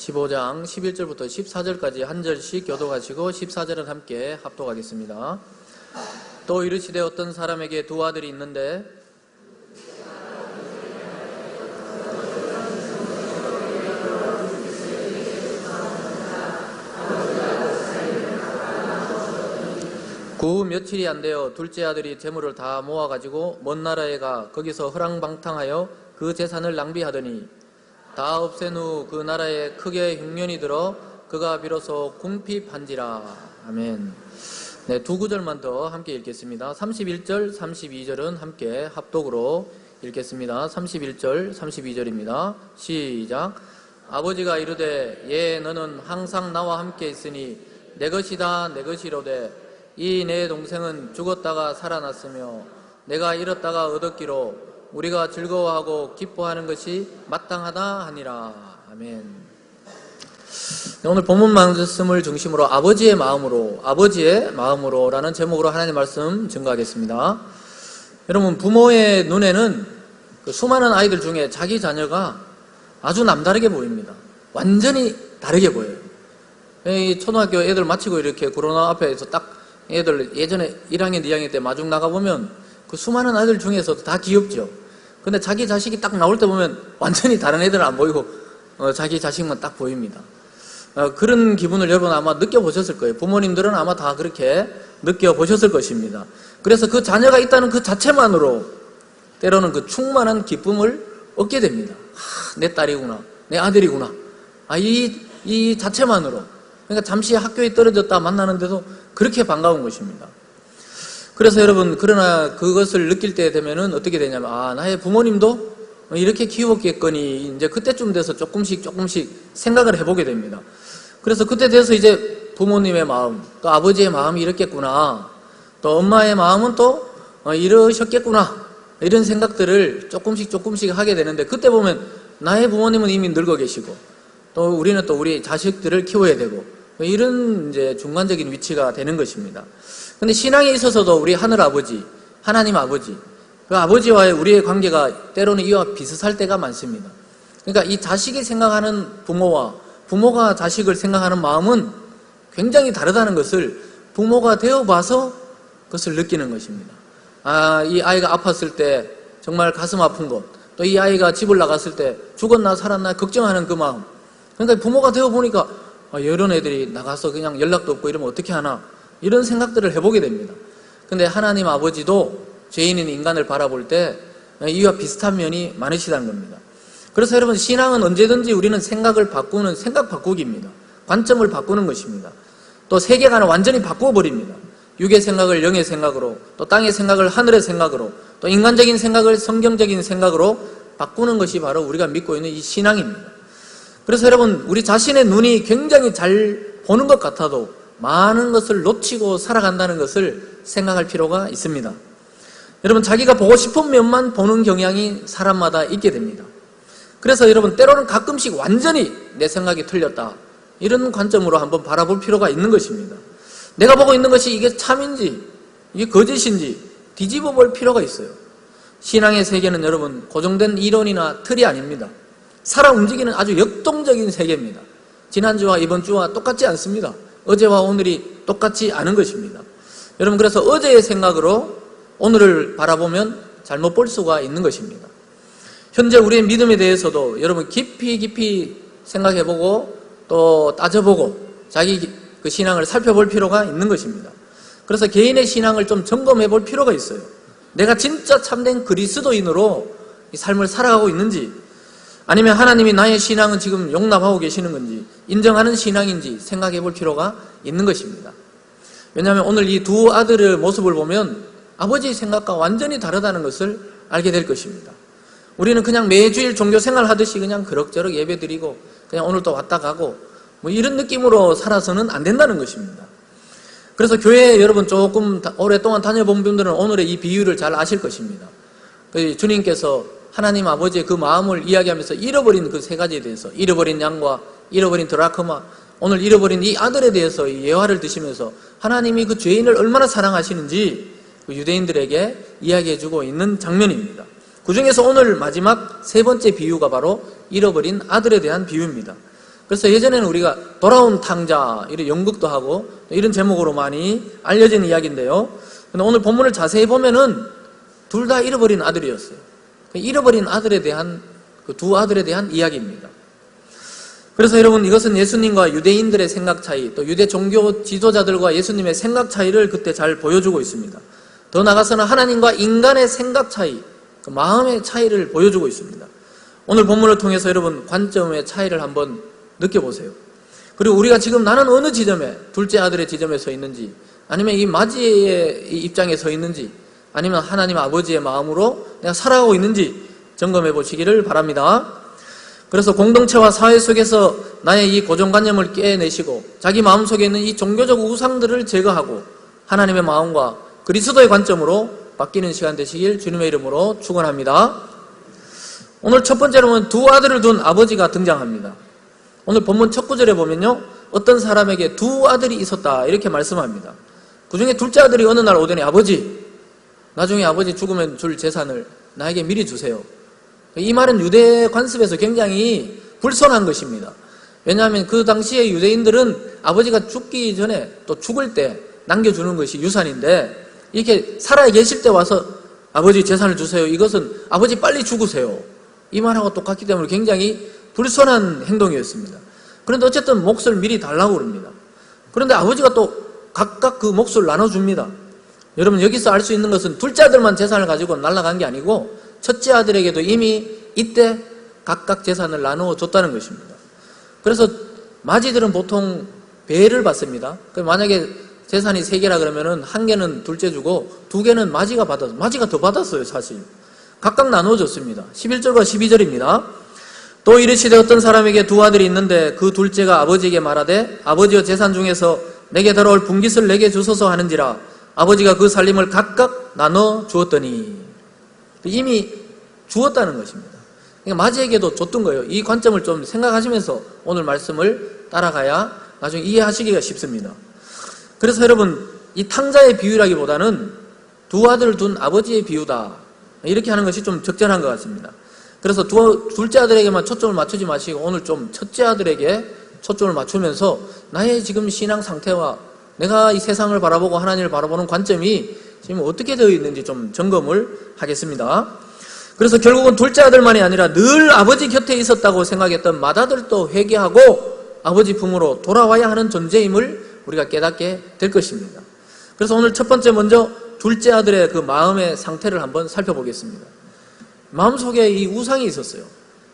15장 11절부터 14절까지 한 절씩 교독하시고 14절은 함께 합독하겠습니다. 또 이르시되 어떤 사람에게 두 아들이 있는데 그 며칠이 안 되어 둘째 아들이 재물을 다 모아가지고 먼 나라에 가 거기서 허랑방탕하여 그 재산을 낭비하더니 다 없앤 후 그 나라에 크게 흉년이 들어 그가 비로소 궁핍한지라. 아멘. 네, 두 구절만 더 함께 읽겠습니다. 31절, 32절은 함께 합독으로 읽겠습니다. 31절, 32절입니다. 시작. 아버지가 이르되 예 너는 항상 나와 함께 있으니 내 것이다 내 것이로되 이 내 동생은 죽었다가 살아났으며 내가 잃었다가 얻었기로 우리가 즐거워하고 기뻐하는 것이 마땅하다 하니라. 아멘. 오늘 본문 말씀을 중심으로 아버지의 마음으로 라는 제목으로 하나님의 말씀 증거하겠습니다. 여러분, 부모의 눈에는 그 수많은 아이들 중에 자기 자녀가 아주 남다르게 보입니다. 완전히 다르게 보여요. 이 초등학교 애들 마치고 이렇게 코로나 앞에서 딱 애들 예전에 1학년, 2학년 때 마중 나가보면 그 수많은 아이들 중에서도 다 귀엽죠. 근데 자기 자식이 딱 나올 때 보면 완전히 다른 애들은 안 보이고 자기 자식만 딱 보입니다. 그런 기분을 여러분 아마 느껴보셨을 거예요. 부모님들은 아마 다 그렇게 느껴보셨을 것입니다. 그래서 그 자녀가 있다는 그 자체만으로 때로는 그 충만한 기쁨을 얻게 됩니다. 내 딸이구나, 내 아들이구나. 이 자체만으로. 그러니까 잠시 학교에 떨어졌다 만나는데도 그렇게 반가운 것입니다. 그래서 여러분, 그러나 그것을 느낄 때 되면은 어떻게 되냐면, 나의 부모님도 이렇게 키웠겠거니, 이제 그때쯤 돼서 조금씩 생각을 해보게 됩니다. 그래서 그때 돼서 이제 부모님의 마음, 또 아버지의 마음이 이렇겠구나, 또 엄마의 마음은 또 이러셨겠구나, 이런 생각들을 조금씩 하게 되는데, 그때 보면 나의 부모님은 이미 늙어 계시고, 또 우리는 또 우리 자식들을 키워야 되고, 이런 이제 중간적인 위치가 되는 것입니다. 근데 신앙에 있어서도 우리 하늘 아버지, 하나님 아버지, 그 아버지와의 우리의 관계가 때로는 이와 비슷할 때가 많습니다. 그러니까 이 자식이 생각하는 부모와 부모가 자식을 생각하는 마음은 굉장히 다르다는 것을 부모가 되어봐서 그것을 느끼는 것입니다. 이 아이가 아팠을 때 정말 가슴 아픈 것, 또 이 아이가 집을 나갔을 때 죽었나 살았나 걱정하는 그 마음. 그러니까 부모가 되어보니까 이런 애들이 나가서 그냥 연락도 없고 이러면 어떻게 하나, 이런 생각들을 해보게 됩니다. 근데 하나님 아버지도 죄인인 인간을 바라볼 때 이와 비슷한 면이 많으시다는 겁니다. 그래서 여러분, 신앙은 언제든지 우리는 생각을 바꾸는 생각 바꾸기입니다. 관점을 바꾸는 것입니다. 또 세계관을 완전히 바꾸어버립니다. 육의 생각을 영의 생각으로, 또 땅의 생각을 하늘의 생각으로, 또 인간적인 생각을 성경적인 생각으로 바꾸는 것이 바로 우리가 믿고 있는 이 신앙입니다. 그래서 여러분, 우리 자신의 눈이 굉장히 잘 보는 것 같아도 많은 것을 놓치고 살아간다는 것을 생각할 필요가 있습니다. 여러분, 자기가 보고 싶은 면만 보는 경향이 사람마다 있게 됩니다. 그래서 여러분, 때로는 가끔씩 완전히 내 생각이 틀렸다, 이런 관점으로 한번 바라볼 필요가 있는 것입니다. 내가 보고 있는 것이 이게 참인지 이게 거짓인지 뒤집어 볼 필요가 있어요. 신앙의 세계는 여러분 고정된 이론이나 틀이 아닙니다. 살아 움직이는 아주 역동적인 세계입니다. 지난주와 이번 주와 똑같지 않습니다. 어제와 오늘이 똑같지 않은 것입니다. 여러분, 그래서 어제의 생각으로 오늘을 바라보면 잘못 볼 수가 있는 것입니다. 현재 우리의 믿음에 대해서도 여러분 깊이 생각해보고 또 따져보고 자기 그 신앙을 살펴볼 필요가 있는 것입니다. 그래서 개인의 신앙을 좀 점검해 볼 필요가 있어요. 내가 진짜 참된 그리스도인으로 이 삶을 살아가고 있는지, 아니면 하나님이 나의 신앙은 지금 용납하고 계시는 건지, 인정하는 신앙인지 생각해 볼 필요가 있는 것입니다. 왜냐하면 오늘 이 두 아들의 모습을 보면 아버지의 생각과 완전히 다르다는 것을 알게 될 것입니다. 우리는 그냥 매주일 종교 생활 하듯이 그냥 그럭저럭 예배 드리고 그냥 오늘 또 왔다 가고 이런 느낌으로 살아서는 안 된다는 것입니다. 그래서 교회에 여러분 조금 오랫동안 다녀본 분들은 오늘의 이 비유를 잘 아실 것입니다. 주님께서 하나님 아버지의 그 마음을 이야기하면서 잃어버린 그 세 가지에 대해서, 잃어버린 양과 잃어버린 드라크마, 오늘 잃어버린 이 아들에 대해서 예화를 드시면서 하나님이 그 죄인을 얼마나 사랑하시는지 그 유대인들에게 이야기해주고 있는 장면입니다. 그 중에서 오늘 마지막 세 번째 비유가 바로 잃어버린 아들에 대한 비유입니다. 그래서 예전에는 우리가 돌아온 탕자 이런 연극도 하고 이런 제목으로 많이 알려진 이야기인데요. 근데 오늘 본문을 자세히 보면은 둘 다 잃어버린 아들이었어요. 잃어버린 아들에 대한 그 두 아들에 대한 이야기입니다. 그래서 여러분, 이것은 예수님과 유대인들의 생각 차이, 또 유대 종교 지도자들과 예수님의 생각 차이를 그때 잘 보여주고 있습니다. 더 나아가서는 하나님과 인간의 생각 차이, 그 마음의 차이를 보여주고 있습니다. 오늘 본문을 통해서 여러분 관점의 차이를 한번 느껴보세요. 그리고 우리가 지금 나는 어느 지점에, 둘째 아들의 지점에 서 있는지, 아니면 이 마지의 입장에 서 있는지, 아니면 하나님 아버지의 마음으로 내가 살아가고 있는지 점검해 보시기를 바랍니다. 그래서 공동체와 사회 속에서 나의 이 고정관념을 깨내시고 자기 마음속에 있는 이 종교적 우상들을 제거하고 하나님의 마음과 그리스도의 관점으로 바뀌는 시간 되시길 주님의 이름으로 축원합니다. 오늘 첫 번째로는 두 아들을 둔 아버지가 등장합니다. 오늘 본문 첫 구절에 보면요, 어떤 사람에게 두 아들이 있었다 이렇게 말씀합니다. 그 중에 둘째 아들이 어느 날 오더니, 아버지, 나중에 아버지 죽으면 줄 재산을 나에게 미리 주세요. 이 말은 유대 관습에서 굉장히 불손한 것입니다. 왜냐하면 그 당시에 유대인들은 아버지가 죽기 전에 또 죽을 때 남겨주는 것이 유산인데, 이렇게 살아 계실 때 와서 아버지 재산을 주세요, 이것은 아버지 빨리 죽으세요, 이 말하고 똑같기 때문에 굉장히 불손한 행동이었습니다. 그런데 어쨌든 몫을 미리 달라고 그럽니다. 그런데 아버지가 또 각각 그 몫을 나눠줍니다. 여러분, 여기서 알 수 있는 것은 둘째 아들만 재산을 가지고 날아간 게 아니고 첫째 아들에게도 이미 이때 각각 재산을 나누어 줬다는 것입니다. 그래서 마지들은 보통 배를 받습니다. 만약에 재산이 3개라 그러면은 1개는 둘째 주고 2개는 마지가 받았어요. 마지가 더 받았어요, 사실. 각각 나누어 줬습니다. 11절과 12절입니다. 또 이르시되 어떤 사람에게 두 아들이 있는데 그 둘째가 아버지에게 말하되, 아버지여 재산 중에서 내게 들어올 분깃을 내게 주소서 하는지라. 아버지가 그 살림을 각각 나눠 주었더니, 이미 주었다는 것입니다. 그러니까 마지에게도 줬던 거예요. 이 관점을 좀 생각하시면서 오늘 말씀을 따라가야 나중에 이해하시기가 쉽습니다. 그래서 여러분, 이 탕자의 비유라기보다는 두 아들을 둔 아버지의 비유다, 이렇게 하는 것이 좀 적절한 것 같습니다. 그래서 둘째 아들에게만 초점을 맞추지 마시고 오늘 좀 첫째 아들에게 초점을 맞추면서 나의 지금 신앙 상태와 내가 이 세상을 바라보고 하나님을 바라보는 관점이 지금 어떻게 되어 있는지 좀 점검을 하겠습니다. 그래서 결국은 둘째 아들만이 아니라 늘 아버지 곁에 있었다고 생각했던 맏아들도 회개하고 아버지 품으로 돌아와야 하는 존재임을 우리가 깨닫게 될 것입니다. 그래서 오늘 첫 번째 먼저 둘째 아들의 그 마음의 상태를 한번 살펴보겠습니다. 마음속에 이 우상이 있었어요.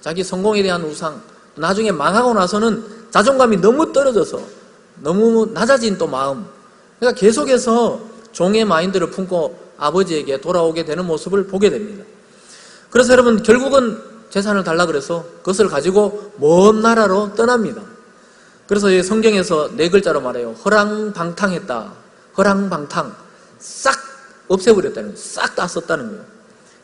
자기 성공에 대한 우상, 나중에 망하고 나서는 자존감이 너무 떨어져서 너무 낮아진 또 마음, 그러니까 계속해서 종의 마인드를 품고 아버지에게 돌아오게 되는 모습을 보게 됩니다. 그래서 여러분, 결국은 재산을 달라 그래서 그것을 가지고 먼 나라로 떠납니다. 그래서 성경에서 4글자로 말해요. 허랑방탕했다. 허랑방탕. 싹 없애버렸다는 거예요. 싹 다 썼다는 거예요.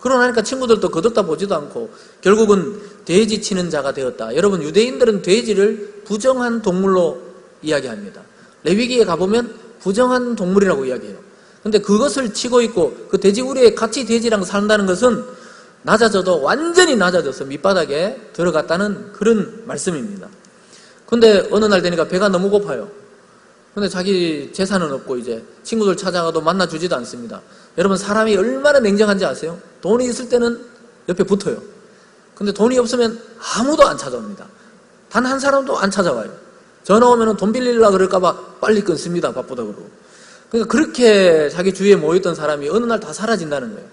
그러고 나니까 친구들도 거뒀다 보지도 않고 결국은 돼지 치는 자가 되었다. 여러분, 유대인들은 돼지를 부정한 동물로 이야기합니다. 레위기에 가보면 부정한 동물이라고 이야기해요. 근데 그것을 치고 있고 그 돼지 우리에 같이 돼지랑 산다는 것은 낮아져도 완전히 낮아져서 밑바닥에 들어갔다는 그런 말씀입니다. 근데 어느 날 되니까 배가 너무 고파요. 근데 자기 재산은 없고 이제 친구들 찾아가도 만나주지도 않습니다. 여러분, 사람이 얼마나 냉정한지 아세요? 돈이 있을 때는 옆에 붙어요. 근데 돈이 없으면 아무도 안 찾아옵니다. 단 한 사람도 안 찾아와요. 전화 오면 돈 빌리려고 그럴까봐 빨리 끊습니다. 바쁘다 그러고. 그러니까 그렇게 자기 주위에 모였던 사람이 어느 날 다 사라진다는 거예요.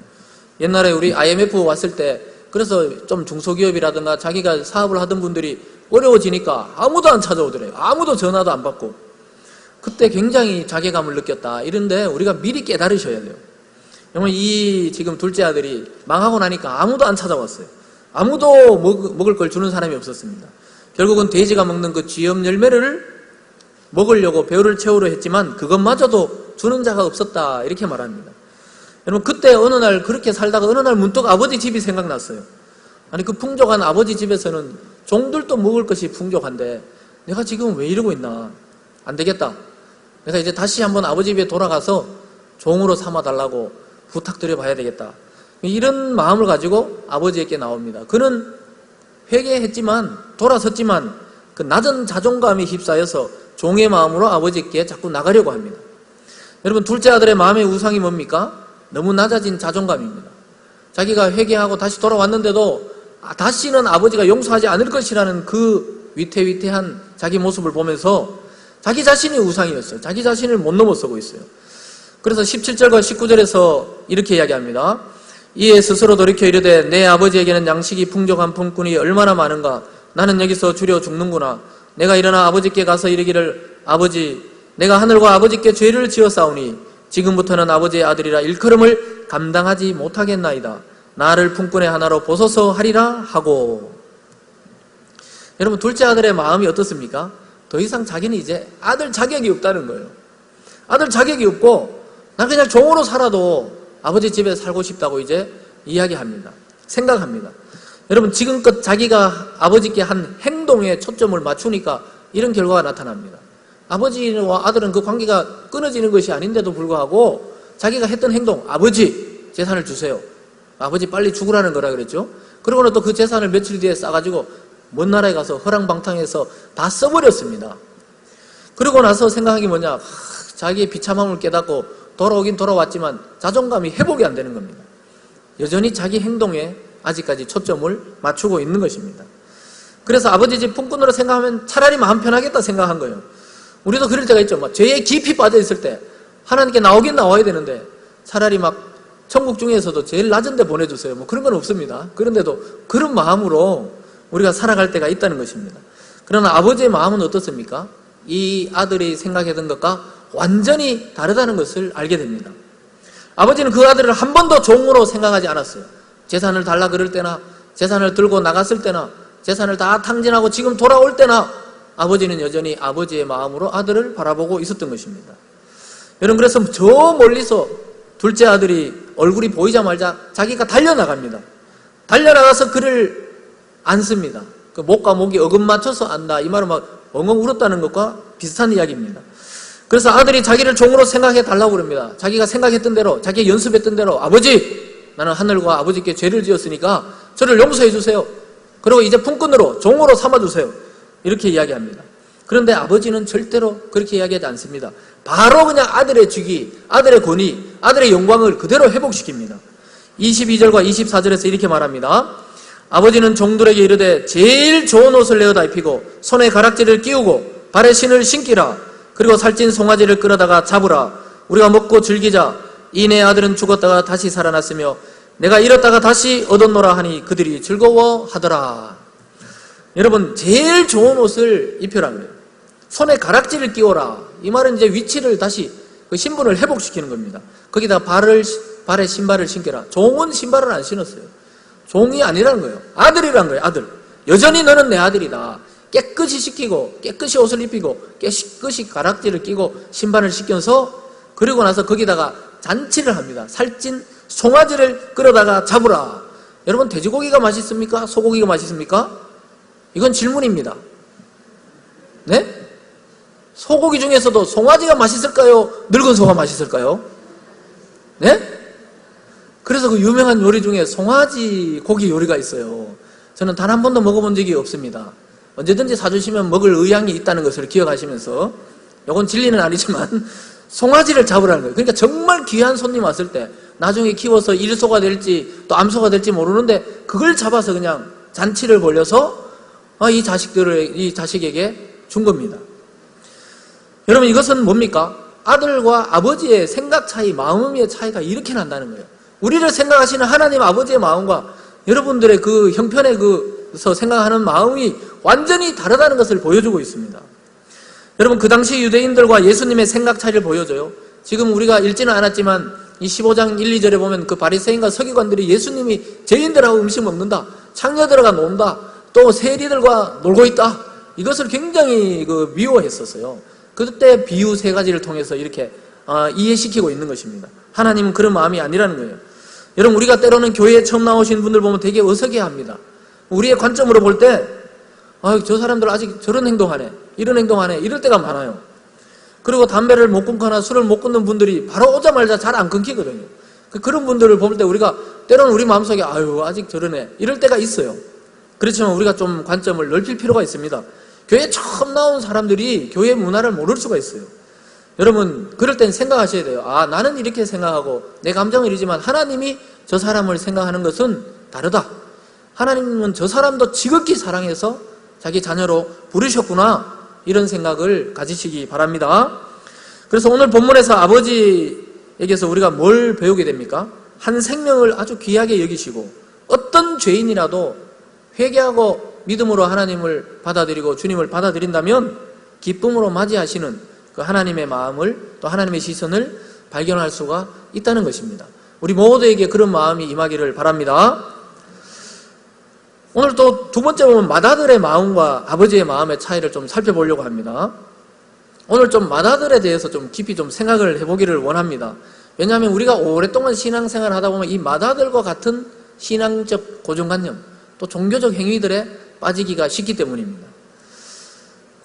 옛날에 우리 IMF 왔을 때 그래서 좀 중소기업이라든가 자기가 사업을 하던 분들이 어려워지니까 아무도 안 찾아오더래요. 아무도 전화도 안 받고. 그때 굉장히 자괴감을 느꼈다. 이런데 우리가 미리 깨달으셔야 돼요. 여러분, 이 지금 둘째 아들이 망하고 나니까 아무도 안 찾아왔어요. 아무도 먹을 걸 주는 사람이 없었습니다. 결국은 돼지가 먹는 그 쥐염 열매를 먹으려고 배를 채우려 했지만 그것마저도 주는 자가 없었다, 이렇게 말합니다. 여러분, 그때 어느 날 그렇게 살다가 어느 날 문득 아버지 집이 생각났어요. 아니, 그 풍족한 아버지 집에서는 종들도 먹을 것이 풍족한데 내가 지금 왜 이러고 있나. 안 되겠다. 내가 이제 다시 한번 아버지 집에 돌아가서 종으로 삼아달라고 부탁드려 봐야 되겠다. 이런 마음을 가지고 아버지에게 나옵니다. 그는 회개했지만, 돌아섰지만 그 낮은 자존감이 휩싸여서 종의 마음으로 아버지께 자꾸 나가려고 합니다. 여러분, 둘째 아들의 마음의 우상이 뭡니까? 너무 낮아진 자존감입니다. 자기가 회개하고 다시 돌아왔는데도 다시는 아버지가 용서하지 않을 것이라는 그 위태위태한 자기 모습을 보면서 자기 자신이 우상이었어요. 자기 자신을 못 넘어서고 있어요. 그래서 17절과 19절에서 이렇게 이야기합니다. 이에 스스로 돌이켜 이르되 내 아버지에게는 양식이 풍족한 품꾼이 얼마나 많은가. 나는 여기서 주려 죽는구나. 내가 일어나 아버지께 가서 이르기를 아버지 내가 하늘과 아버지께 죄를 지었사오니 지금부터는 아버지의 아들이라 일컬음을 감당하지 못하겠나이다. 나를 품꾼의 하나로 보소서 하리라 하고. 여러분, 둘째 아들의 마음이 어떻습니까? 더 이상 자기는 이제 아들 자격이 없다는 거예요. 아들 자격이 없고 난 그냥 종으로 살아도 아버지 집에 살고 싶다고 이제 이야기합니다. 생각합니다. 여러분, 지금껏 자기가 아버지께 한 행동에 초점을 맞추니까 이런 결과가 나타납니다. 아버지와 아들은 그 관계가 끊어지는 것이 아닌데도 불구하고 자기가 했던 행동, 아버지 재산을 주세요. 아버지 빨리 죽으라는 거라 그랬죠. 그러고는 또 그 재산을 며칠 뒤에 싸가지고 먼 나라에 가서 허랑방탕해서 다 써버렸습니다. 그러고 나서 생각한 게 뭐냐, 자기의 비참함을 깨닫고 돌아오긴 돌아왔지만 자존감이 회복이 안 되는 겁니다. 여전히 자기 행동에 아직까지 초점을 맞추고 있는 것입니다. 그래서 아버지 집 품꾼으로 생각하면 차라리 마음 편하겠다 생각한 거예요. 우리도 그럴 때가 있죠. 막 죄에 깊이 빠져 있을 때 하나님께 나오긴 나와야 되는데 차라리 막 천국 중에서도 제일 낮은 데 보내주세요. 뭐 그런 건 없습니다. 그런데도 그런 마음으로 우리가 살아갈 때가 있다는 것입니다. 그러나 아버지의 마음은 어떻습니까? 이 아들이 생각했던 것과 완전히 다르다는 것을 알게 됩니다. 아버지는 그 아들을 한 번도 종으로 생각하지 않았어요. 재산을 달라 그럴 때나 재산을 들고 나갔을 때나 재산을 다 탕진하고 지금 돌아올 때나 아버지는 여전히 아버지의 마음으로 아들을 바라보고 있었던 것입니다. 여러분, 그래서 저 멀리서 둘째 아들이 얼굴이 보이자마자 자기가 달려나갑니다. 달려나가서 그를 안습니다. 그 목과 목이 어금 맞춰서 안다. 이 말은 막 엉엉 울었다는 것과 비슷한 이야기입니다. 그래서 아들이 자기를 종으로 생각해 달라고 그럽니다. 자기가 생각했던 대로, 자기가 연습했던 대로 아버지, 나는 하늘과 아버지께 죄를 지었으니까 저를 용서해 주세요. 그리고 이제 품꾼으로, 종으로 삼아주세요. 이렇게 이야기합니다. 그런데 아버지는 절대로 그렇게 이야기하지 않습니다. 바로 그냥 아들의 직위, 아들의 권위, 아들의 영광을 그대로 회복시킵니다. 22절과 24절에서 이렇게 말합니다. 아버지는 종들에게 이르되 제일 좋은 옷을 내어다 입히고 손에 가락지를 끼우고 발에 신을 신기라. 그리고 살찐 송아지를 끌어다가 잡으라. 우리가 먹고 즐기자. 이 내 아들은 죽었다가 다시 살아났으며 내가 잃었다가 다시 얻었노라 하니 그들이 즐거워하더라. 여러분, 제일 좋은 옷을 입혀라는 거예요. 손에 가락지를 끼워라. 이 말은 이제 위치를 다시 그 신분을 회복시키는 겁니다. 거기다 발에 신발을 신겨라. 종은 신발을 안 신었어요. 종이 아니라는 거예요. 아들이라는 거예요. 아들. 여전히 너는 내 아들이다. 깨끗이 씻기고 깨끗이 옷을 입히고 깨끗이 가락지를 끼고 신발을 씻겨서 그리고 나서 거기다가 잔치를 합니다. 살찐 송아지를 끌어다가 잡으라. 여러분, 돼지고기가 맛있습니까? 소고기가 맛있습니까? 이건 질문입니다. 네? 소고기 중에서도 송아지가 맛있을까요? 늙은 소가 맛있을까요? 네? 그래서 그 유명한 요리 중에 송아지 고기 요리가 있어요. 저는 단 한 번도 먹어본 적이 없습니다. 언제든지 사주시면 먹을 의향이 있다는 것을 기억하시면서, 이건 진리는 아니지만 송아지를 잡으라는 거예요. 그러니까 정말 귀한 손님 왔을 때 나중에 키워서 일소가 될지 또 암소가 될지 모르는데 그걸 잡아서 그냥 잔치를 벌려서 이 자식에게 준 겁니다. 여러분, 이것은 뭡니까? 아들과 아버지의 생각 차이, 마음의 차이가 이렇게 난다는 거예요. 우리를 생각하시는 하나님 아버지의 마음과 여러분들의 그 형편에서 생각하는 마음이 완전히 다르다는 것을 보여주고 있습니다. 여러분, 그 당시 유대인들과 예수님의 생각 차이를 보여줘요. 지금 우리가 읽지는 않았지만 이 15장 1, 2절에 보면 그 바리새인과 서기관들이 예수님이 죄인들하고 음식 먹는다, 창녀들과 논다, 또 세리들과 놀고 있다, 이것을 굉장히 미워했었어요. 그때 비유 3가지를 통해서 이렇게 이해시키고 있는 것입니다. 하나님은 그런 마음이 아니라는 거예요. 여러분, 우리가 때로는 교회에 처음 나오신 분들 보면 되게 어색해합니다. 우리의 관점으로 볼 때 저 사람들 아직 저런 행동하네, 이런 행동하네, 이럴 때가 많아요. 그리고 담배를 못 끊거나 술을 못 끊는 분들이 바로 오자마자 잘 안 끊기거든요. 그런 분들을 볼 때 우리가 때로는 우리 마음속에 아직 저러네, 이럴 때가 있어요. 그렇지만 우리가 좀 관점을 넓힐 필요가 있습니다. 교회 처음 나온 사람들이 교회 문화를 모를 수가 있어요. 여러분 그럴 땐 생각하셔야 돼요. 나는 이렇게 생각하고 내 감정은 이러지만 하나님이 저 사람을 생각하는 것은 다르다. 하나님은 저 사람도 지극히 사랑해서 자기 자녀로 부르셨구나, 이런 생각을 가지시기 바랍니다. 그래서 오늘 본문에서 아버지에게서 우리가 뭘 배우게 됩니까? 한 생명을 아주 귀하게 여기시고 어떤 죄인이라도 회개하고 믿음으로 하나님을 받아들이고 주님을 받아들인다면 기쁨으로 맞이하시는 그 하나님의 마음을, 또 하나님의 시선을 발견할 수가 있다는 것입니다. 우리 모두에게 그런 마음이 임하기를 바랍니다. 오늘 또 두 번째 보면 맏아들의 마음과 아버지의 마음의 차이를 좀 살펴보려고 합니다. 오늘 좀 맏아들에 대해서 좀 깊이 좀 생각을 해보기를 원합니다. 왜냐하면 우리가 오랫동안 신앙생활을 하다 보면 이 맏아들과 같은 신앙적 고정관념, 또 종교적 행위들에 빠지기가 쉽기 때문입니다.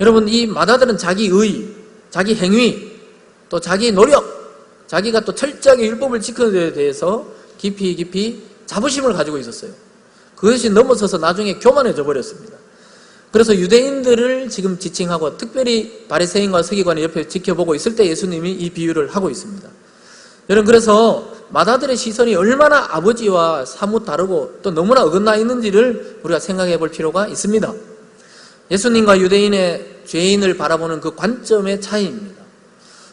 여러분, 이 맏아들은 자기 의, 자기 행위, 또 자기 노력, 자기가 또 철저하게 율법을 지키는 데 대해서 깊이 자부심을 가지고 있었어요. 그것이 넘어서서 나중에 교만해져 버렸습니다. 그래서 유대인들을 지금 지칭하고 특별히 바리새인과 서기관이 옆에 지켜보고 있을 때 예수님이 이 비유를 하고 있습니다. 여러분, 그래서 맏아들의 시선이 얼마나 아버지와 사뭇 다르고 또 너무나 어긋나 있는지를 우리가 생각해 볼 필요가 있습니다. 예수님과 유대인의 죄인을 바라보는 그 관점의 차이입니다.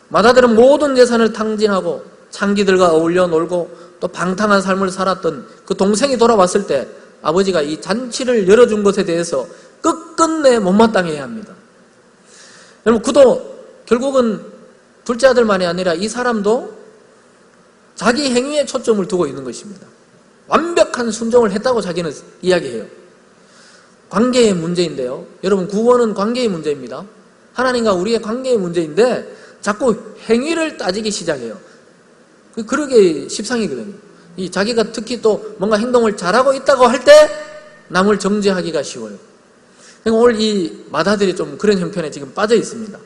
맏아들은 모든 재산을 탕진하고 창기들과 어울려 놀고 또 방탕한 삶을 살았던 그 동생이 돌아왔을 때 아버지가 이 잔치를 열어준 것에 대해서 끝끝내 못마땅해야 합니다. 여러분, 그도 결국은 둘째 아들만이 아니라 이 사람도 자기 행위에 초점을 두고 있는 것입니다. 완벽한 순종을 했다고 자기는 이야기해요. 관계의 문제인데요. 여러분, 구원은 관계의 문제입니다. 하나님과 우리의 관계의 문제인데 자꾸 행위를 따지기 시작해요. 그러게 십상이거든요. 이 자기가 특히 또 뭔가 행동을 잘하고 있다고 할 때 남을 정죄하기가 쉬워요. 그러니까 오늘 이 맏아들이 좀 그런 형편에 지금 빠져 있습니다.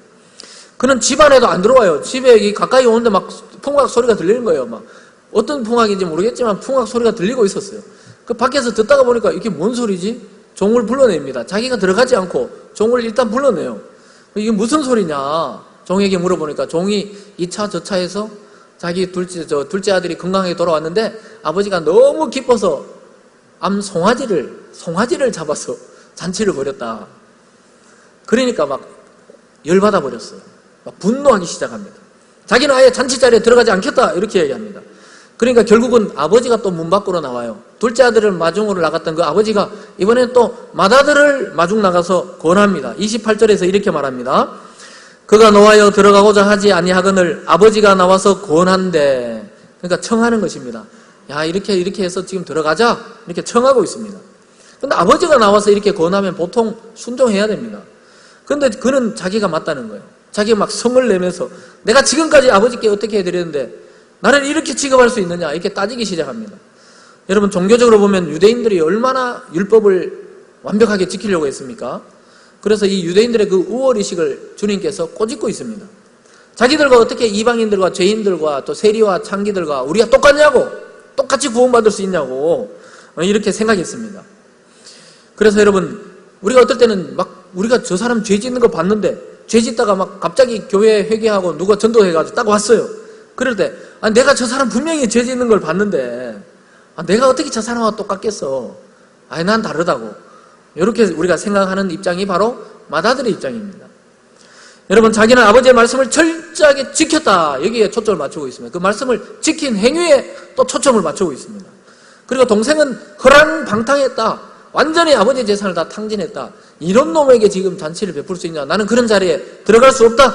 그는 집 안에도 안 들어와요. 집에 가까이 오는데 막 풍악 소리가 들리는 거예요. 막 어떤 풍악인지 모르겠지만 풍악 소리가 들리고 있었어요. 그 밖에서 듣다가 보니까 이게 뭔 소리지? 종을 불러냅니다. 자기가 들어가지 않고 종을 일단 불러내요. 이게 무슨 소리냐? 종에게 물어보니까 종이 이 차 저 차에서 자기 둘째 아들이 건강하게 돌아왔는데 아버지가 너무 기뻐서 송아지를 잡아서 잔치를 벌였다. 그러니까 막 열받아 버렸어요. 막 분노하기 시작합니다. 자기는 아예 잔치 자리에 들어가지 않겠다, 이렇게 얘기합니다. 그러니까 결국은 아버지가 또 문 밖으로 나와요. 둘째 아들을 마중으로 나갔던 그 아버지가 이번엔 또 맏아들을 마중 나가서 권합니다. 28절에서 이렇게 말합니다. 그가 노하여 들어가고자 하지 아니하거늘 아버지가 나와서 권한대. 그러니까 청하는 것입니다. 야, 이렇게 해서 지금 들어가자, 이렇게 청하고 있습니다. 근데 아버지가 나와서 이렇게 권하면 보통 순종해야 됩니다. 근데 그는 자기가 맞다는 거예요. 자기가 막 성을 내면서 내가 지금까지 아버지께 어떻게 해드렸는데 나를 이렇게 취급할 수 있느냐, 이렇게 따지기 시작합니다. 여러분, 종교적으로 보면 유대인들이 얼마나 율법을 완벽하게 지키려고 했습니까? 그래서 이 유대인들의 그 우월의식을 주님께서 꼬집고 있습니다. 자기들과 어떻게 이방인들과 죄인들과 또 세리와 창기들과 우리가 똑같냐고, 똑같이 구원받을 수 있냐고 이렇게 생각했습니다. 그래서 여러분, 우리가 어떨 때는 막 우리가 저 사람 죄 짓는 거 봤는데 죄 짓다가 막 갑자기 교회 회개하고 누가 전도해가지고 딱 왔어요. 그럴 때 내가 저 사람 분명히 죄 짓는 걸 봤는데 내가 어떻게 저 사람하고 똑같겠어. 난 다르다고. 이렇게 우리가 생각하는 입장이 바로 맏아들의 입장입니다. 여러분, 자기는 아버지의 말씀을 철저하게 지켰다, 여기에 초점을 맞추고 있습니다. 그 말씀을 지킨 행위에 또 초점을 맞추고 있습니다. 그리고 동생은 허랑방탕했다, 완전히 아버지의 재산을 다 탕진했다, 이런 놈에게 지금 잔치를 베풀 수 있냐, 나는 그런 자리에 들어갈 수 없다,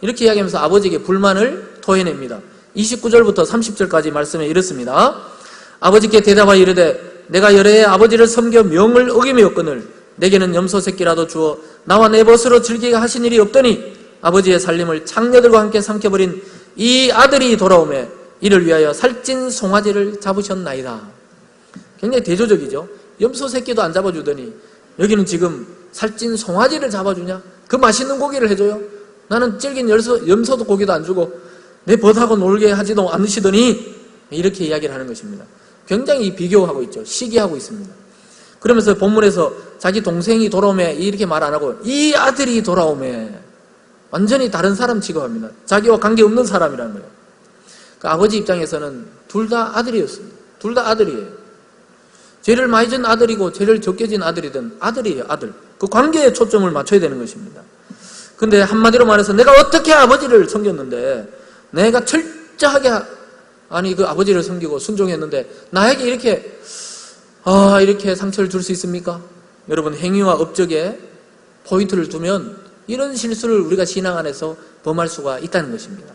이렇게 이야기하면서 아버지에게 불만을 토해냅니다. 29절부터 30절까지 말씀에 이렇습니다. 아버지께 대답하여 이르되 내가 여러 해 아버지를 섬겨 명을 어기며였거늘 내게는 염소 새끼라도 주어 나와 내 벗으로 즐기게 하신 일이 없더니 아버지의 살림을 창녀들과 함께 삼켜버린 이 아들이 돌아오매 이를 위하여 살찐 송아지를 잡으셨나이다. 굉장히 대조적이죠. 염소 새끼도 안 잡아주더니 여기는 지금 살찐 송아지를 잡아주냐? 그 맛있는 고기를 해줘요? 나는 질긴 염소도 고기도 안 주고 내 벗하고 놀게 하지도 않으시더니 이렇게 이야기를 하는 것입니다. 굉장히 비교하고 있죠. 시기하고 있습니다. 그러면서 본문에서 자기 동생이 돌아오매 이렇게 말 안 하고 이 아들이 돌아오매, 완전히 다른 사람 취급합니다. 자기와 관계없는 사람이라는 거예요. 그 아버지 입장에서는 둘 다 아들이었습니다. 둘 다 아들이에요. 죄를 많이 진 아들이고 죄를 적게 진 아들이든 아들이에요. 아들. 그 관계에 초점을 맞춰야 되는 것입니다. 근데 한마디로 말해서 내가 어떻게 아버지를 섬겼는데, 내가 철저하게 그 아버지를 섬기고 순종했는데 나에게 이렇게 상처를 줄 수 있습니까? 여러분, 행위와 업적에 포인트를 두면 이런 실수를 우리가 신앙 안에서 범할 수가 있다는 것입니다.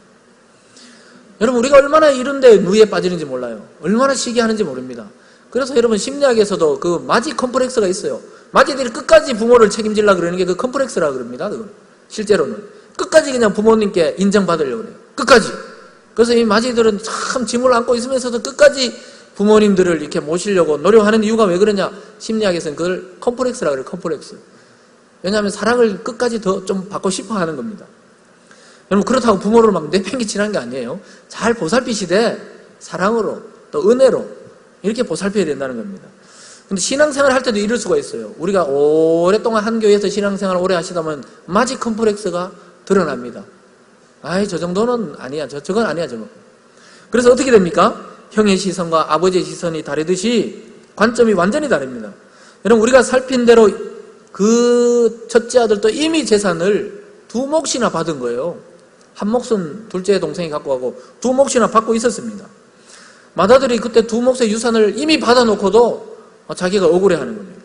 여러분, 우리가 얼마나 이런데 누이에 빠지는지 몰라요. 얼마나 시기하는지 모릅니다. 그래서 여러분, 심리학에서도 그 마지 컴플렉스가 있어요. 마지들이 끝까지 부모를 책임지려고 그러는 게 그 컴플렉스라고 그럽니다. 그건 실제로는 끝까지 그냥 부모님께 인정받으려고 그래요. 끝까지. 그래서 이 마지들은 참 짐을 안고 있으면서도 끝까지 부모님들을 이렇게 모시려고 노력하는 이유가 왜 그러냐? 심리학에서는 그걸 컴플렉스라고 그래요. 컴플렉스. 왜냐하면 사랑을 끝까지 더 좀 받고 싶어 하는 겁니다. 여러분, 그렇다고 부모를 막 내팽개치는 게 아니에요. 잘 보살피시되 사랑으로 또 은혜로 이렇게 보살펴야 된다는 겁니다. 근데 신앙생활 할 때도 이럴 수가 있어요. 우리가 오랫동안 한 교회에서 신앙생활 오래 하시다 보면 마지 컴플렉스가 드러납니다. 저 정도는 아니야. 저건 아니야, 저거. 그래서 어떻게 됩니까? 형의 시선과 아버지의 시선이 다르듯이 관점이 완전히 다릅니다. 여러분, 우리가 살핀 대로 그 첫째 아들도 이미 재산을 2몫이나 받은 거예요. 한 몫은 둘째 동생이 갖고 가고 2몫이나 받고 있었습니다. 맏아들이 그때 2몫의 유산을 이미 받아놓고도 자기가 억울해하는 겁니다.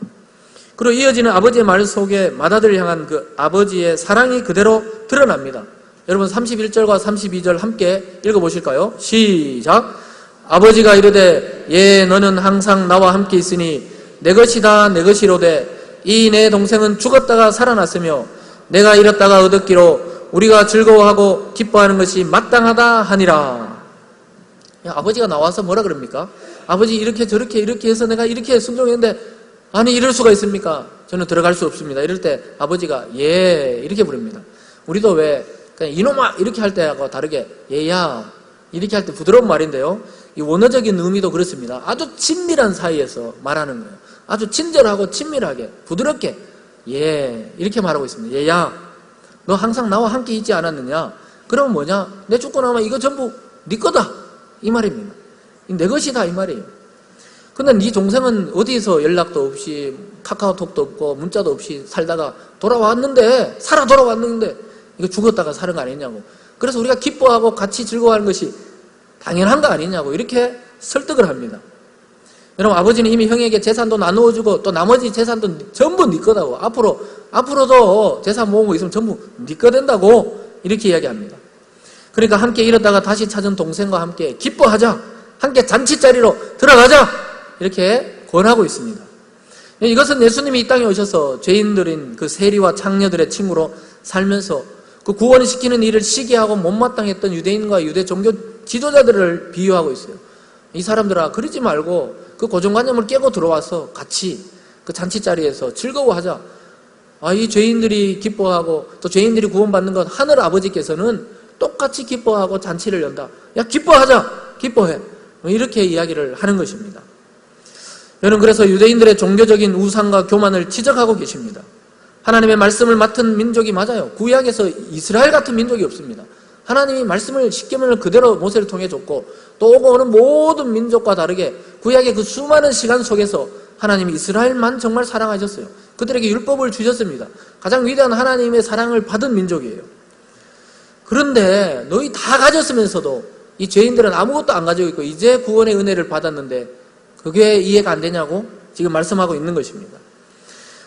그리고 이어지는 아버지의 말 속에 맏아들을 향한 그 아버지의 사랑이 그대로 드러납니다. 여러분, 31절과 32절 함께 읽어보실까요? 시작! 아버지가 이르되 예 너는 항상 나와 함께 있으니 내 것이다 내 것이로되 이 내 동생은 죽었다가 살아났으며 내가 잃었다가 얻었기로 우리가 즐거워하고 기뻐하는 것이 마땅하다 하니라. 아버지가 나와서 뭐라 그럽니까? 아버지 이렇게 저렇게 이렇게 해서 내가 이렇게 순종했는데 아니 이럴 수가 있습니까? 저는 들어갈 수 없습니다. 이럴 때 아버지가 예 이렇게 부릅니다. 우리도 왜 그냥 이놈아 이렇게 할 때하고 다르게 얘야 이렇게 할 때 부드러운 말인데요, 이 원어적인 의미도 그렇습니다. 아주 친밀한 사이에서 말하는 거예요. 아주 친절하고 친밀하게 부드럽게 예 이렇게 말하고 있습니다. 얘야 너 항상 나와 함께 있지 않았느냐? 그러면 뭐냐? 내 죽고 나면 이거 전부 네 거다 이 말입니다. 내 것이다 이 말이에요. 근데 네 동생은 어디서 연락도 없이 카카오톡도 없고 문자도 없이 살다가 살아 돌아왔는데 이거 죽었다가 사는 거 아니냐고. 그래서 우리가 기뻐하고 같이 즐거워하는 것이 당연한 거 아니냐고 이렇게 설득을 합니다. 여러분, 아버지는 이미 형에게 재산도 나누어주고 또 나머지 재산도 전부 네 거다고, 앞으로도 재산 모으고 있으면 전부 네 거 된다고 이렇게 이야기합니다. 그러니까 함께 잃었다가 다시 찾은 동생과 함께 기뻐하자, 함께 잔치자리로 들어가자 이렇게 권하고 있습니다. 이것은 예수님이 이 땅에 오셔서 죄인들인 그 세리와 창녀들의 친구로 살면서 그 구원을 시키는 일을 시기하고 못마땅했던 유대인과 유대 종교 지도자들을 비유하고 있어요. 이 사람들아 그러지 말고 그 고정관념을 깨고 들어와서 같이 그 잔치자리에서 즐거워하자. 이 죄인들이 기뻐하고 또 죄인들이 구원받는 것 하늘 아버지께서는 똑같이 기뻐하고 잔치를 연다. 야 기뻐하자, 기뻐해. 이렇게 이야기를 하는 것입니다. 여러분, 그래서 유대인들의 종교적인 우상과 교만을 지적하고 계십니다. 하나님의 말씀을 맡은 민족이 맞아요. 구약에서 이스라엘 같은 민족이 없습니다. 하나님이 말씀을 십계명을 그대로 모세를 통해 줬고 또 오고 오는 모든 민족과 다르게 구약의 그 수많은 시간 속에서 하나님이 이스라엘만 정말 사랑하셨어요. 그들에게 율법을 주셨습니다. 가장 위대한 하나님의 사랑을 받은 민족이에요. 그런데 너희 다 가졌으면서도 이 죄인들은 아무것도 안 가지고 있고 이제 구원의 은혜를 받았는데 그게 이해가 안 되냐고 지금 말씀하고 있는 것입니다.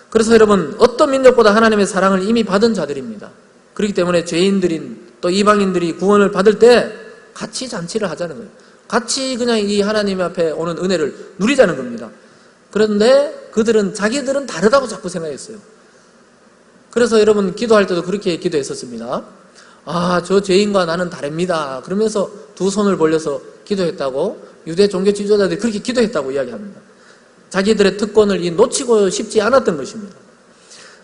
그래서 여러분, 어떤 민족보다 하나님의 사랑을 이미 받은 자들입니다. 그렇기 때문에 죄인들인 또 이방인들이 구원을 받을 때 같이 잔치를 하자는 거예요. 같이 그냥 이 하나님 앞에 오는 은혜를 누리자는 겁니다. 그런데 자기들은 다르다고 자꾸 생각했어요. 그래서 여러분, 기도할 때도 그렇게 기도했었습니다. 저 죄인과 나는 다릅니다. 그러면서 두 손을 벌려서 기도했다고 유대 종교 지도자들이 그렇게 기도했다고 이야기합니다. 자기들의 특권을 놓치고 싶지 않았던 것입니다.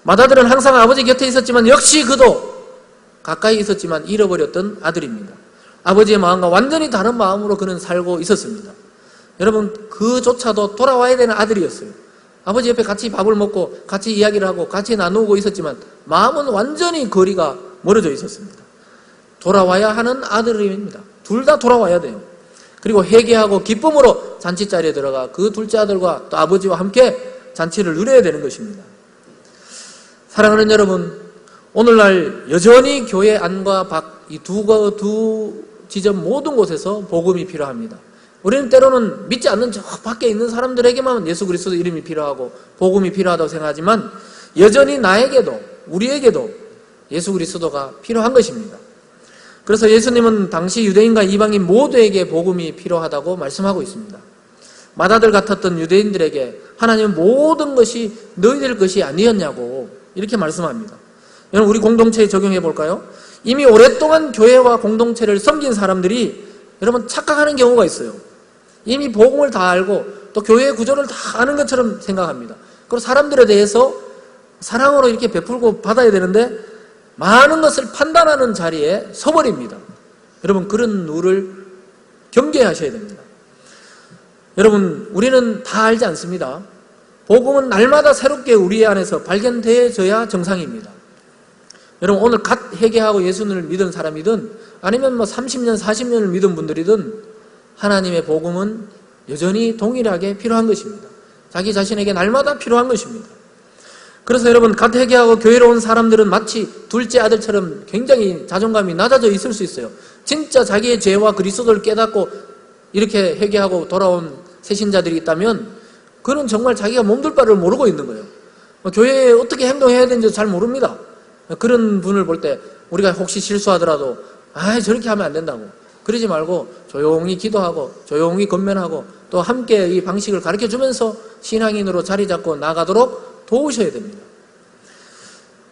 맏아들은 항상 아버지 곁에 있었지만 역시 그도 가까이 있었지만 잃어버렸던 아들입니다. 아버지의 마음과 완전히 다른 마음으로 그는 살고 있었습니다. 여러분, 그조차도 돌아와야 되는 아들이었어요. 아버지 옆에 같이 밥을 먹고 같이 이야기를 하고 같이 나누고 있었지만 마음은 완전히 거리가 멀어져 있었습니다. 돌아와야 하는 아들입니다. 둘 다 돌아와야 돼요. 그리고 회개하고 기쁨으로 잔치자리에 들어가 그 둘째 아들과 또 아버지와 함께 잔치를 누려야 되는 것입니다. 사랑하는 여러분, 오늘날 여전히 교회 안과 밖 이 두 지점 모든 곳에서 복음이 필요합니다. 우리는 때로는 믿지 않는 저 밖에 있는 사람들에게만 예수 그리스도 이름이 필요하고 복음이 필요하다고 생각하지만 여전히 나에게도 우리에게도 예수 그리스도가 필요한 것입니다. 그래서 예수님은 당시 유대인과 이방인 모두에게 복음이 필요하다고 말씀하고 있습니다. 맏아들 같았던 유대인들에게 하나님은 모든 것이 너희들 것이 아니었냐고 이렇게 말씀합니다. 여러분, 우리 공동체에 적용해 볼까요? 이미 오랫동안 교회와 공동체를 섬긴 사람들이 여러분 착각하는 경우가 있어요. 이미 복음을 다 알고 또 교회의 구조를 다 아는 것처럼 생각합니다. 그리고 사람들에 대해서 사랑으로 이렇게 베풀고 받아야 되는데 많은 것을 판단하는 자리에 서버립니다. 여러분, 그런 누를 경계하셔야 됩니다. 여러분, 우리는 다 알지 않습니다. 복음은 날마다 새롭게 우리 안에서 발견되어져야 정상입니다. 여러분, 오늘 갓 회개하고 예수님을 믿은 사람이든 아니면 30년, 40년을 믿은 분들이든 하나님의 복음은 여전히 동일하게 필요한 것입니다. 자기 자신에게 날마다 필요한 것입니다. 그래서 여러분, 갓 회개하고 교회로 온 사람들은 마치 둘째 아들처럼 굉장히 자존감이 낮아져 있을 수 있어요. 진짜 자기의 죄와 그리스도를 깨닫고 이렇게 회개하고 돌아온 새신자들이 있다면 그는 정말 자기가 몸둘 바를 모르고 있는 거예요. 교회에 어떻게 행동해야 되는지 잘 모릅니다. 그런 분을 볼 때 우리가 혹시 실수하더라도 저렇게 하면 안 된다고 그러지 말고 조용히 기도하고 조용히 건면하고 또 함께 이 방식을 가르쳐주면서 신앙인으로 자리 잡고 나가도록 도우셔야 됩니다.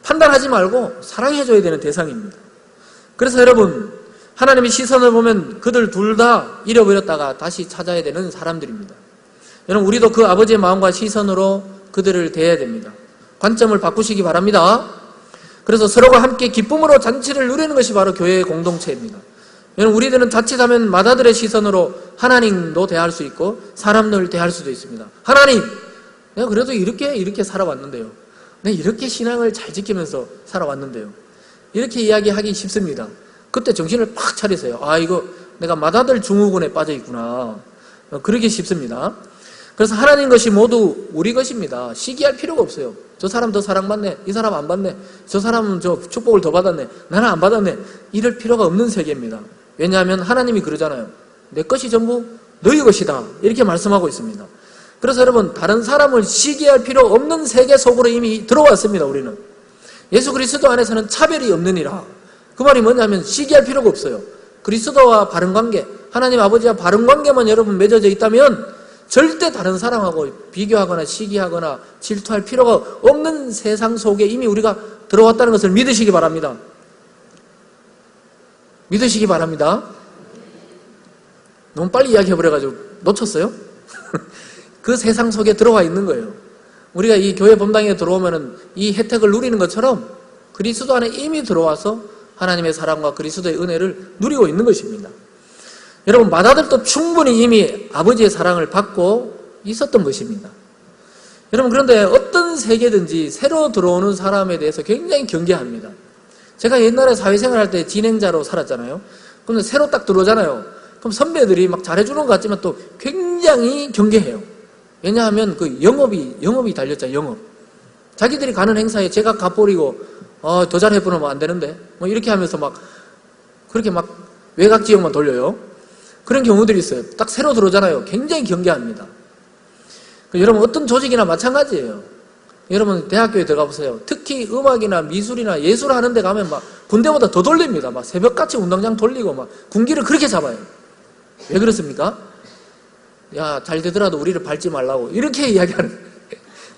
판단하지 말고 사랑해줘야 되는 대상입니다. 그래서 여러분, 하나님의 시선을 보면 그들 둘 다 잃어버렸다가 다시 찾아야 되는 사람들입니다. 여러분, 우리도 그 아버지의 마음과 시선으로 그들을 대해야 됩니다. 관점을 바꾸시기 바랍니다. 그래서 서로가 함께 기쁨으로 잔치를 누리는 것이 바로 교회의 공동체입니다. 여러분, 우리들은 자칫하면 맏아들의 시선으로 하나님도 대할 수 있고 사람들을 대할 수도 있습니다. 하나님, 내가 그래도 이렇게 살아왔는데요. 내가 이렇게 신앙을 잘 지키면서 살아왔는데요. 이렇게 이야기하기 쉽습니다. 그때 정신을 팍 차리세요. 이거 내가 맏아들 증후군에 빠져 있구나. 그러기 쉽습니다. 그래서 하나님 것이 모두 우리 것입니다. 시기할 필요가 없어요. 저 사람 더 사랑받네, 이 사람 안 받네, 저 사람은 저 축복을 더 받았네, 나는 안 받았네, 이럴 필요가 없는 세계입니다. 왜냐하면 하나님이 그러잖아요. 내 것이 전부 너희 것이다, 이렇게 말씀하고 있습니다. 그래서 여러분, 다른 사람을 시기할 필요 없는 세계 속으로 이미 들어왔습니다. 우리는 예수 그리스도 안에서는 차별이 없느니라. 그 말이 뭐냐면 시기할 필요가 없어요. 그리스도와 바른 관계, 하나님 아버지와 바른 관계만 여러분 맺어져 있다면 절대 다른 사람하고 비교하거나 시기하거나 질투할 필요가 없는 세상 속에 이미 우리가 들어왔다는 것을 믿으시기 바랍니다. 믿으시기 바랍니다. 너무 빨리 이야기해버려가지고 놓쳤어요? 그 세상 속에 들어와 있는 거예요. 우리가 이 교회 본당에 들어오면 이 혜택을 누리는 것처럼 그리스도 안에 이미 들어와서 하나님의 사랑과 그리스도의 은혜를 누리고 있는 것입니다. 여러분, 맏아들도 충분히 이미 아버지의 사랑을 받고 있었던 것입니다. 여러분, 그런데 어떤 세계든지 새로 들어오는 사람에 대해서 굉장히 경계합니다. 제가 옛날에 사회생활 할 때 진행자로 살았잖아요. 그런데 새로 딱 들어오잖아요. 그럼 선배들이 막 잘해주는 것 같지만 또 굉장히 경계해요. 왜냐하면 그 영업이 달렸잖아요. 영업. 자기들이 가는 행사에 제가 값버리고 더 잘해보면 안 되는데 이렇게 하면서 그렇게 외곽 지역만 돌려요. 그런 경우들이 있어요. 딱 새로 들어오잖아요. 굉장히 경계합니다. 여러분, 어떤 조직이나 마찬가지예요. 여러분, 대학교에 들어가 보세요. 특히 음악이나 미술이나 예술 하는 데 가면 군대보다 더 돌립니다. 새벽같이 운동장 돌리고 군기를 그렇게 잡아요. 왜 그렇습니까? 야, 잘 되더라도 우리를 밟지 말라고 이렇게 이야기하는.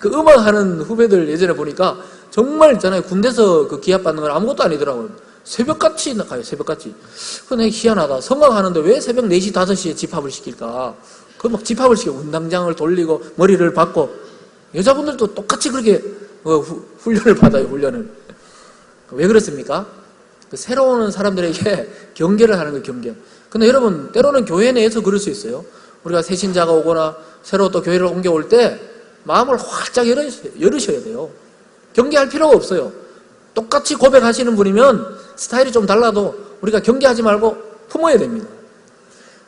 그 음악하는 후배들 예전에 보니까 정말 있잖아요. 군대에서 그 기합 받는 건 아무것도 아니더라고요. 새벽같이 가요. 새벽같이. 그건 희한하다. 성곽하는데 왜 새벽 4시, 5시에 집합을 시킬까? 집합을 시켜. 운동장을 돌리고 머리를 박고. 여자분들도 똑같이 그렇게 훈련을 받아요. 훈련을. 왜 그렇습니까? 새로 오는 사람들에게 경계를 하는 거예요. 경계. 근데 여러분, 때로는 교회 내에서 그럴 수 있어요. 우리가 새신자가 오거나 새로 또 교회를 옮겨올 때 마음을 활짝 열으셔야 돼요. 경계할 필요가 없어요. 똑같이 고백하시는 분이면 스타일이 좀 달라도 우리가 경계하지 말고 품어야 됩니다.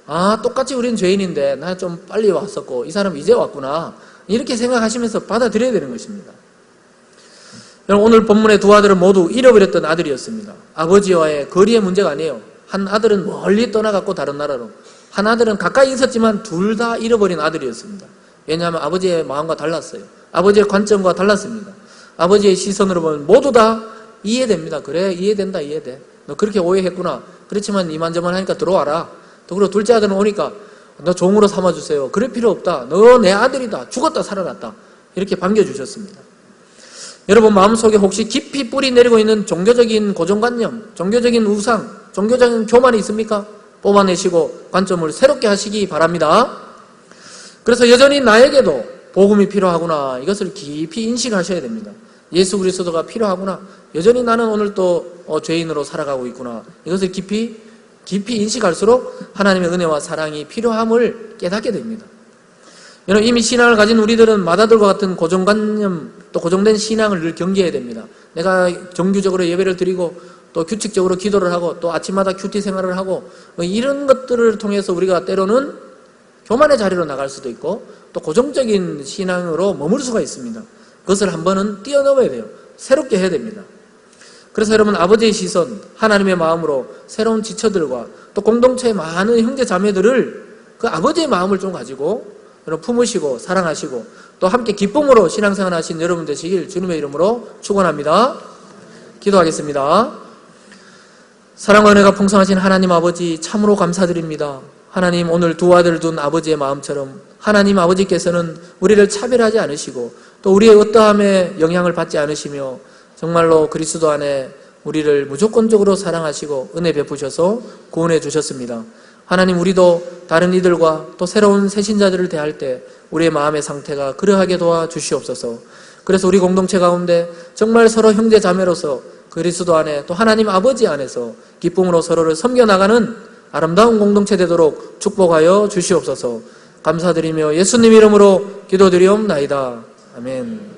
아, 똑같이 우리는 죄인인데 나 좀 빨리 왔었고 이 사람 이제 왔구나, 이렇게 생각하시면서 받아들여야 되는 것입니다. 여러분, 오늘 본문의 두 아들은 모두 잃어버렸던 아들이었습니다. 아버지와의 거리의 문제가 아니에요. 한 아들은 멀리 떠나갔고 다른 나라로, 한 아들은 가까이 있었지만 둘 다 잃어버린 아들이었습니다. 왜냐하면 아버지의 마음과 달랐어요. 아버지의 관점과 달랐습니다. 아버지의 시선으로 보면 모두 다 이해됩니다. 그래, 이해된다, 이해돼. 너 그렇게 오해했구나. 그렇지만 이만저만 하니까 들어와라. 또 그리고 둘째 아들은 오니까 너 종으로 삼아주세요. 그럴 필요 없다. 너 내 아들이다. 죽었다 살아났다. 이렇게 반겨주셨습니다. 여러분, 마음속에 혹시 깊이 뿌리 내리고 있는 종교적인 고정관념, 종교적인 우상, 종교적인 교만이 있습니까? 뽑아내시고 관점을 새롭게 하시기 바랍니다. 그래서 여전히 나에게도 복음이 필요하구나, 이것을 깊이 인식하셔야 됩니다. 예수 그리스도가 필요하구나, 여전히 나는 오늘 또 죄인으로 살아가고 있구나, 이것을 깊이 인식할수록 하나님의 은혜와 사랑이 필요함을 깨닫게 됩니다. 여러분, 이미 신앙을 가진 우리들은 마다들과 같은 고정관념, 또 고정된 신앙을 늘 경계해야 됩니다. 내가 정규적으로 예배를 드리고 또 규칙적으로 기도를 하고 또 아침마다 큐티 생활을 하고 이런 것들을 통해서 우리가 때로는 교만의 자리로 나갈 수도 있고 또 고정적인 신앙으로 머물 수가 있습니다. 그것을 한 번은 뛰어넘어야 돼요. 새롭게 해야 됩니다. 그래서 여러분, 아버지의 시선, 하나님의 마음으로 새로운 지처들과 또 공동체의 많은 형제 자매들을 그 아버지의 마음을 좀 가지고 여러분 품으시고 사랑하시고 또 함께 기쁨으로 신앙생활 하신 여러분 되시길 주님의 이름으로 축원합니다. 기도하겠습니다. 사랑과 은혜가 풍성하신 하나님 아버지, 참으로 감사드립니다. 하나님, 오늘 두 아들을 둔 아버지의 마음처럼 하나님 아버지께서는 우리를 차별하지 않으시고 또 우리의 어떠함에 영향을 받지 않으시며 정말로 그리스도 안에 우리를 무조건적으로 사랑하시고 은혜 베푸셔서 구원해 주셨습니다. 하나님, 우리도 다른 이들과 또 새로운 새신자들을 대할 때 우리의 마음의 상태가 그러하게 도와주시옵소서. 그래서 우리 공동체 가운데 정말 서로 형제 자매로서 그리스도 안에 또 하나님 아버지 안에서 기쁨으로 서로를 섬겨나가는 아름다운 공동체 되도록 축복하여 주시옵소서. 감사드리며 예수님 이름으로 기도드리옵나이다. 아멘.